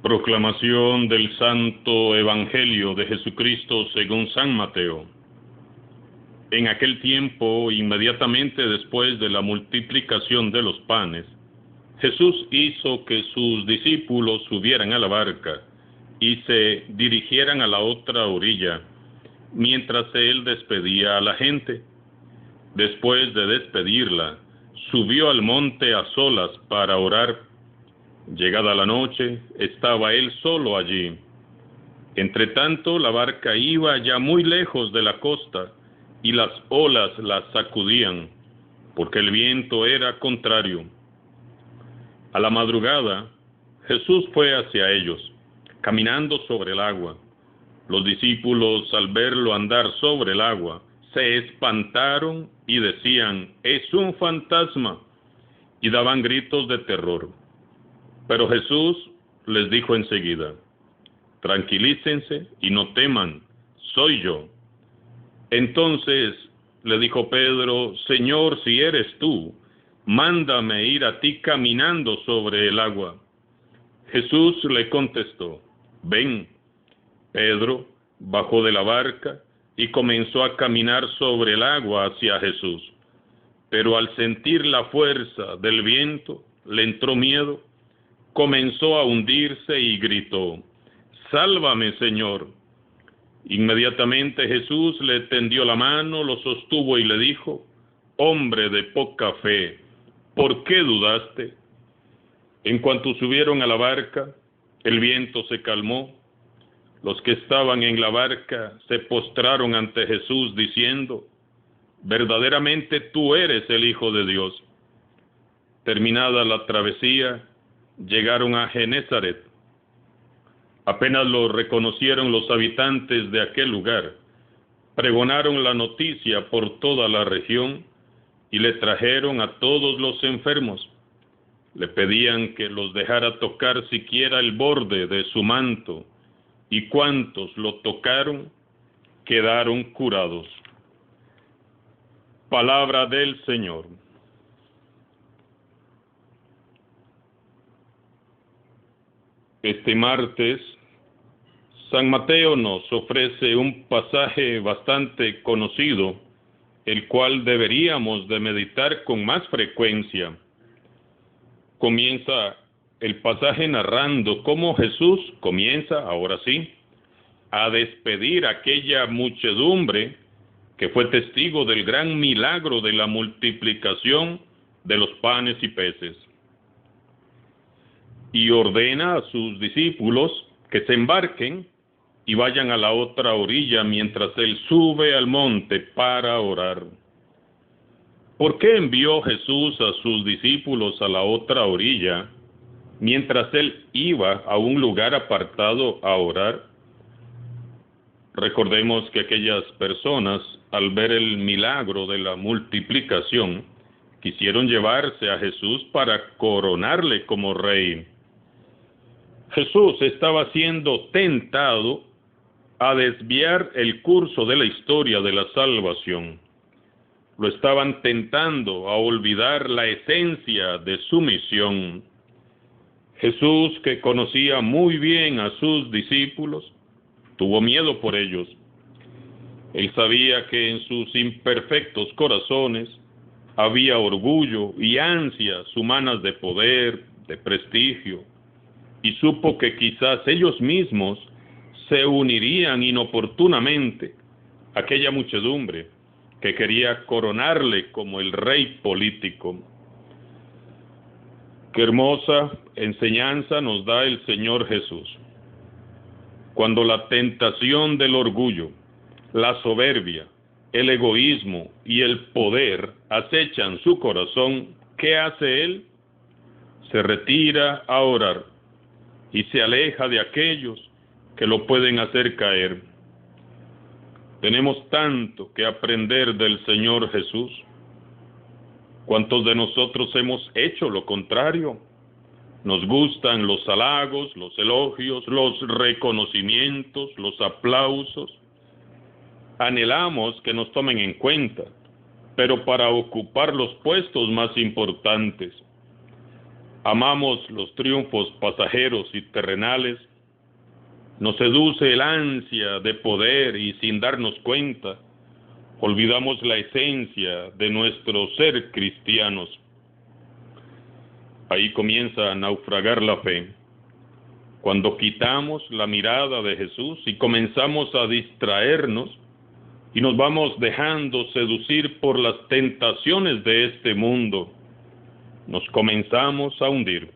Proclamación del Santo Evangelio de Jesucristo según San Mateo. En aquel tiempo, inmediatamente después de la multiplicación de los panes, Jesús hizo que sus discípulos subieran a la barca y se dirigieran a la otra orilla, mientras él despedía a la gente. Después de despedirla, subió al monte a solas para orar. Llegada la noche, estaba él solo allí. Entretanto, la barca iba ya muy lejos de la costa, y las olas la sacudían, porque el viento era contrario. A la madrugada, Jesús fue hacia ellos, caminando sobre el agua. Los discípulos, al verlo andar sobre el agua, se espantaron y decían: «¡Es un fantasma!», y daban gritos de terror. Pero Jesús les dijo enseguida: «Tranquilícense y no teman, soy yo». Entonces le dijo Pedro: «Señor, si eres tú, mándame ir a ti caminando sobre el agua». Jesús le contestó: «Ven». Pedro bajó de la barca y comenzó a caminar sobre el agua hacia Jesús. Pero al sentir la fuerza del viento, le entró miedo. Comenzó a hundirse y gritó: «¡Sálvame, Señor!». Inmediatamente Jesús le tendió la mano, lo sostuvo y le dijo: «Hombre de poca fe, ¿por qué dudaste?». En cuanto subieron a la barca, el viento se calmó. Los que estaban en la barca se postraron ante Jesús diciendo: «Verdaderamente tú eres el Hijo de Dios». Terminada la travesía, llegaron a Genezaret. Apenas lo reconocieron los habitantes de aquel lugar, pregonaron la noticia por toda la región y le trajeron a todos los enfermos. Le pedían que los dejara tocar siquiera el borde de su manto, y cuantos lo tocaron quedaron curados. Palabra del Señor. Este martes, San Mateo nos ofrece un pasaje bastante conocido, el cual deberíamos de meditar con más frecuencia. Comienza el pasaje narrando cómo Jesús comienza, ahora sí, a despedir a aquella muchedumbre que fue testigo del gran milagro de la multiplicación de los panes y peces. Y ordena a sus discípulos que se embarquen y vayan a la otra orilla mientras él sube al monte para orar. ¿Por qué envió Jesús a sus discípulos a la otra orilla mientras él iba a un lugar apartado a orar? Recordemos que aquellas personas, al ver el milagro de la multiplicación, quisieron llevarse a Jesús para coronarle como rey. Jesús estaba siendo tentado a desviar el curso de la historia de la salvación. Lo estaban tentando a olvidar la esencia de su misión. Jesús, que conocía muy bien a sus discípulos, tuvo miedo por ellos. Él sabía que en sus imperfectos corazones había orgullo y ansias humanas de poder, de prestigio, y supo que quizás ellos mismos se unirían inoportunamente a aquella muchedumbre que quería coronarle como el rey político. Qué hermosa enseñanza nos da el Señor Jesús. Cuando la tentación del orgullo, la soberbia, el egoísmo y el poder acechan su corazón, ¿qué hace él? Se retira a orar y se aleja de aquellos que lo pueden hacer caer. Tenemos tanto que aprender del Señor Jesús. ¿Cuántos de nosotros hemos hecho lo contrario? Nos gustan los halagos, los elogios, los reconocimientos, los aplausos. Anhelamos que nos tomen en cuenta, pero para ocupar los puestos más importantes. Amamos los triunfos pasajeros y terrenales. Nos seduce el ansia de poder y sin darnos cuenta, olvidamos la esencia de nuestro ser cristianos. Ahí comienza a naufragar la fe. Cuando quitamos la mirada de Jesús y comenzamos a distraernos y nos vamos dejando seducir por las tentaciones de este mundo, nos comenzamos a hundir.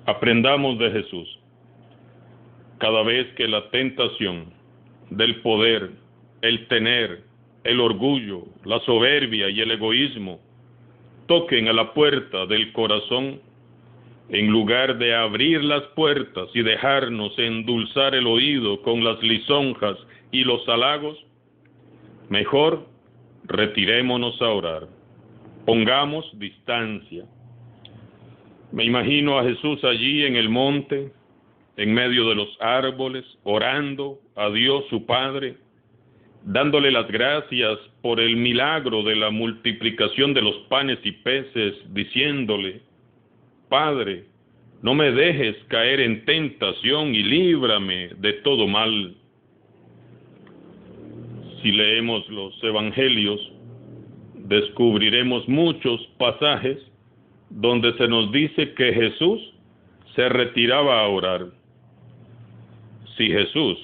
Aprendamos de Jesús. Cada vez que la tentación del poder, el tener, el orgullo, la soberbia y el egoísmo toquen a la puerta del corazón, en lugar de abrir las puertas y dejarnos endulzar el oído con las lisonjas y los halagos, mejor retirémonos a orar. Pongamos distancia. Me imagino a Jesús allí en el monte, en medio de los árboles, orando a Dios su Padre, dándole las gracias por el milagro de la multiplicación de los panes y peces, diciéndole: Padre, no me dejes caer en tentación y líbrame de todo mal. Si leemos los evangelios, descubriremos muchos pasajes donde se nos dice que Jesús se retiraba a orar. Si Jesús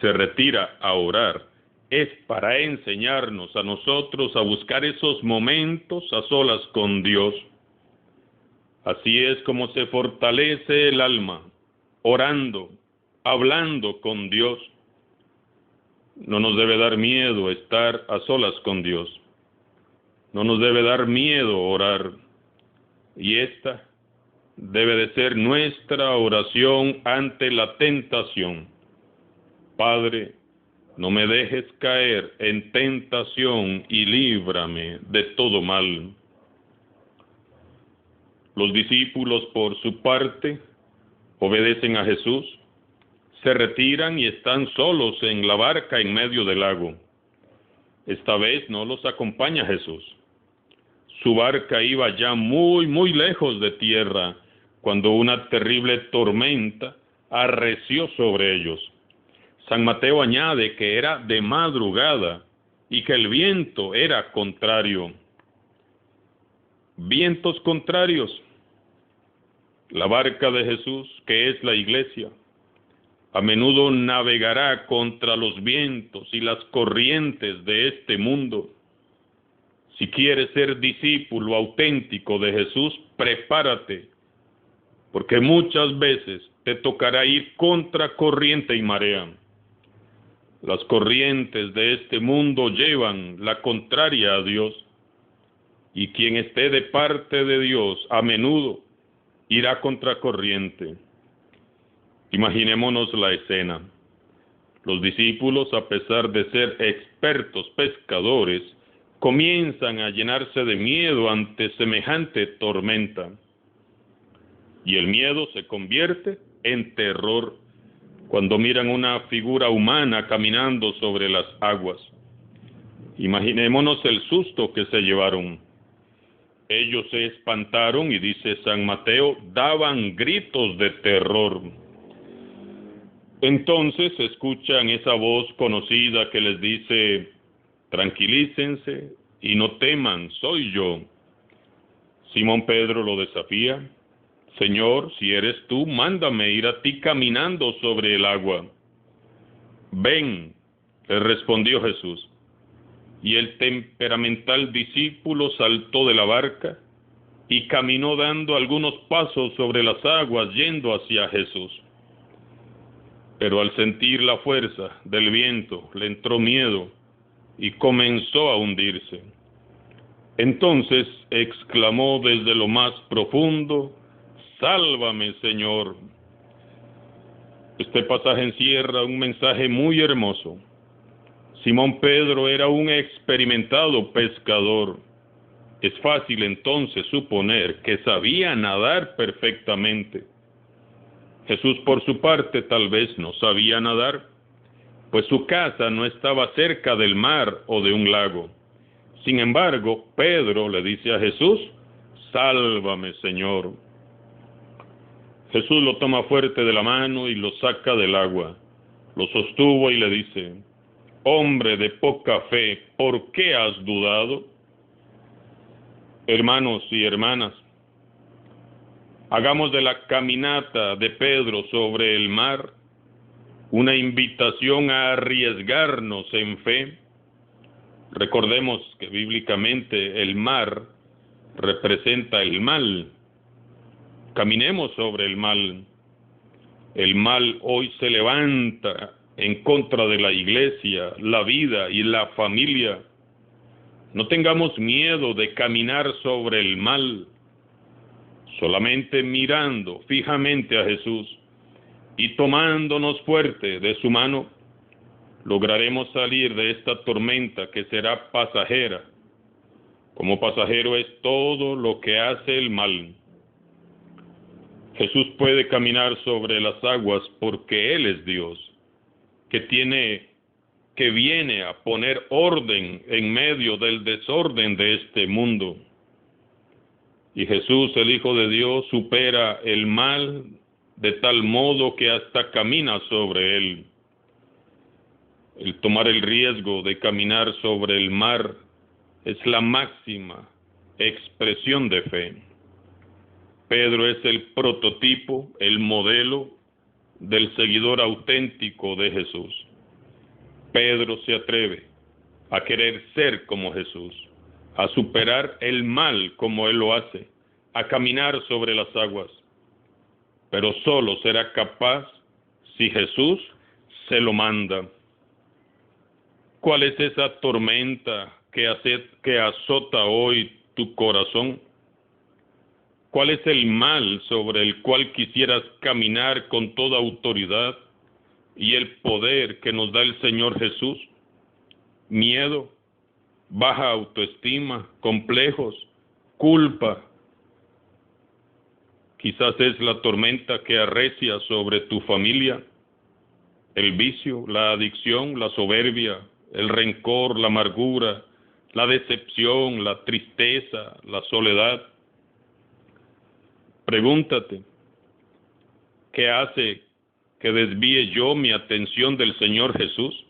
se retira a orar, es para enseñarnos a nosotros a buscar esos momentos a solas con Dios. Así es como se fortalece el alma, orando, hablando con Dios. No nos debe dar miedo estar a solas con Dios. No nos debe dar miedo orar. Y esta debe de ser nuestra oración ante la tentación. Padre, no me dejes caer en tentación y líbrame de todo mal. Los discípulos, por su parte, obedecen a Jesús, se retiran y están solos en la barca en medio del lago. Esta vez no los acompaña Jesús. Su barca iba ya muy lejos de tierra cuando una terrible tormenta arreció sobre ellos. San Mateo añade que era de madrugada y que el viento era contrario. Vientos contrarios. La barca de Jesús, que es la iglesia, a menudo navegará contra los vientos y las corrientes de este mundo. Si quieres ser discípulo auténtico de Jesús, prepárate, porque muchas veces te tocará ir contra corriente y marea. Las corrientes de este mundo llevan la contraria a Dios, y quien esté de parte de Dios a menudo irá contra corriente. Imaginémonos la escena. Los discípulos, a pesar de ser expertos pescadores, comienzan a llenarse de miedo ante semejante tormenta. Y el miedo se convierte en terror cuando miran una figura humana caminando sobre las aguas. Imaginémonos el susto que se llevaron. Ellos se espantaron y, dice San Mateo, daban gritos de terror. Entonces escuchan esa voz conocida que les dice: tranquilícense y no teman, soy yo. Simón Pedro lo desafía: Señor, si eres tú, mándame ir a ti caminando sobre el agua. Ven, le respondió Jesús. Y el temperamental discípulo saltó de la barca y caminó dando algunos pasos sobre las aguas yendo hacia Jesús. Pero al sentir la fuerza del viento le entró miedo y comenzó a hundirse. Entonces exclamó desde lo más profundo: ¡Sálvame, Señor! Este pasaje encierra un mensaje muy hermoso. Simón Pedro era un experimentado pescador. Es fácil entonces suponer que sabía nadar perfectamente. Jesús, por su parte, tal vez no sabía nadar, pues su casa no estaba cerca del mar o de un lago. Sin embargo, Pedro le dice a Jesús: Sálvame, Señor. Jesús lo toma fuerte de la mano y lo saca del agua. Lo sostuvo y le dice: hombre de poca fe, ¿por qué has dudado? Hermanos y hermanas, hagamos de la caminata de Pedro sobre el mar una invitación a arriesgarnos en fe. Recordemos que bíblicamente el mar representa el mal. Caminemos sobre el mal. El mal hoy se levanta en contra de la iglesia, la vida y la familia. No tengamos miedo de caminar sobre el mal. Solamente mirando fijamente a Jesús y tomándonos fuerte de su mano, lograremos salir de esta tormenta que será pasajera. Como pasajero es todo lo que hace el mal. Jesús puede caminar sobre las aguas porque Él es Dios, que viene a poner orden en medio del desorden de este mundo. Y Jesús, el Hijo de Dios, supera el mal de tal modo que hasta camina sobre él. El tomar el riesgo de caminar sobre el mar es la máxima expresión de fe. Pedro es el prototipo, el modelo del seguidor auténtico de Jesús. Pedro se atreve a querer ser como Jesús, a superar el mal como Él lo hace, a caminar sobre las aguas. Pero solo será capaz si Jesús se lo manda. ¿Cuál es esa tormenta que azota hoy tu corazón? ¿Cuál es el mal sobre el cual quisieras caminar con toda autoridad y el poder que nos da el Señor Jesús? Miedo, baja autoestima, complejos, culpa. Quizás es la tormenta que arrecia sobre tu familia, el vicio, la adicción, la soberbia, el rencor, la amargura, la decepción, la tristeza, la soledad. Pregúntate, ¿qué hace que desvíe yo mi atención del Señor Jesús?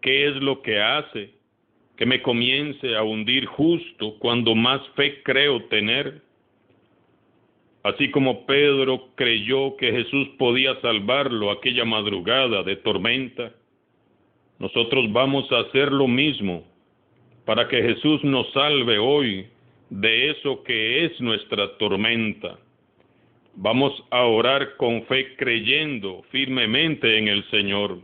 ¿Qué es lo que hace que me comience a hundir justo cuando más fe creo tener? Así como Pedro creyó que Jesús podía salvarlo aquella madrugada de tormenta, nosotros vamos a hacer lo mismo para que Jesús nos salve hoy de eso que es nuestra tormenta. Vamos a orar con fe creyendo firmemente en el Señor.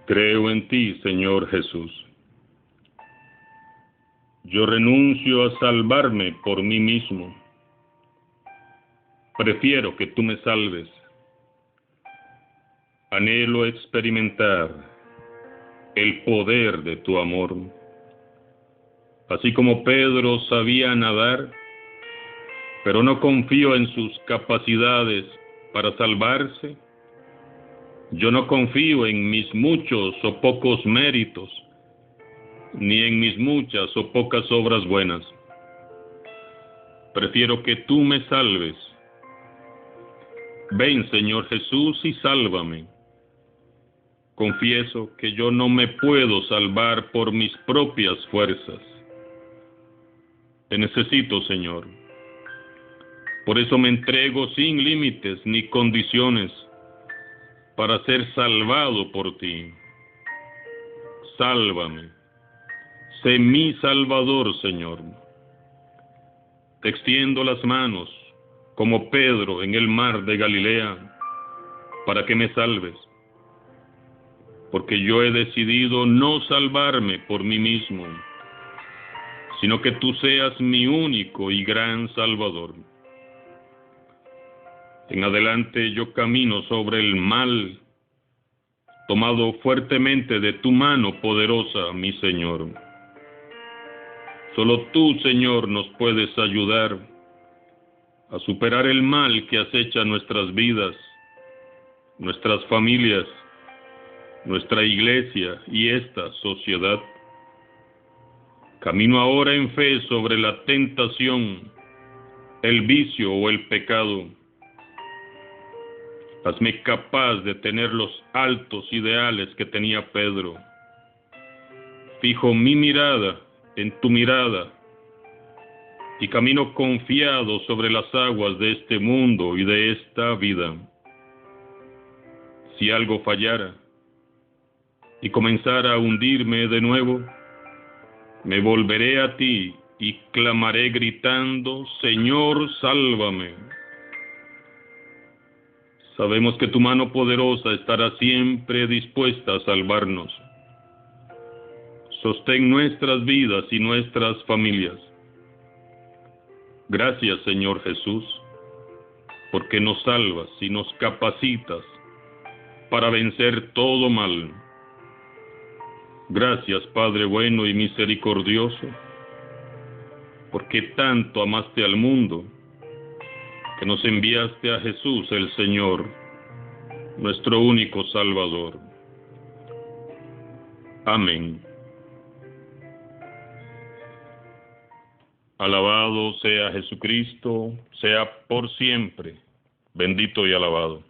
Creo en ti, Señor Jesús. Yo renuncio a salvarme por mí mismo. Prefiero que tú me salves. Anhelo experimentar el poder de tu amor. Así como Pedro sabía nadar, pero no confío en sus capacidades para salvarse, yo no confío en mis muchos o pocos méritos, ni en mis muchas o pocas obras buenas. Prefiero que tú me salves. Ven, Señor Jesús, y sálvame. Confieso que yo no me puedo salvar por mis propias fuerzas. Te necesito, Señor. Por eso me entrego sin límites ni condiciones para ser salvado por ti. Sálvame. Sé mi Salvador, Señor. Te extiendo las manos, como Pedro en el mar de Galilea, para que me salves. Porque yo he decidido no salvarme por mí mismo, sino que tú seas mi único y gran Salvador. En adelante yo camino sobre el mal, tomado fuertemente de tu mano poderosa, mi Señor. Solo tú, Señor, nos puedes ayudar a superar el mal que acecha nuestras vidas, nuestras familias, nuestra iglesia y esta sociedad. Camino ahora en fe sobre la tentación, el vicio o el pecado. Hazme capaz de tener los altos ideales que tenía Pedro. Fijo mi mirada en tu mirada y camino confiado sobre las aguas de este mundo y de esta vida. Si algo fallara y comenzara a hundirme de nuevo, me volveré a ti y clamaré gritando: Señor, sálvame. Sabemos que tu mano poderosa estará siempre dispuesta a salvarnos. Sostén nuestras vidas y nuestras familias. Gracias, Señor Jesús, porque nos salvas y nos capacitas para vencer todo mal. Gracias, Padre bueno y misericordioso, porque tanto amaste al mundo, que nos enviaste a Jesús el Señor, nuestro único Salvador. Amén. Alabado sea Jesucristo, sea por siempre bendito y alabado.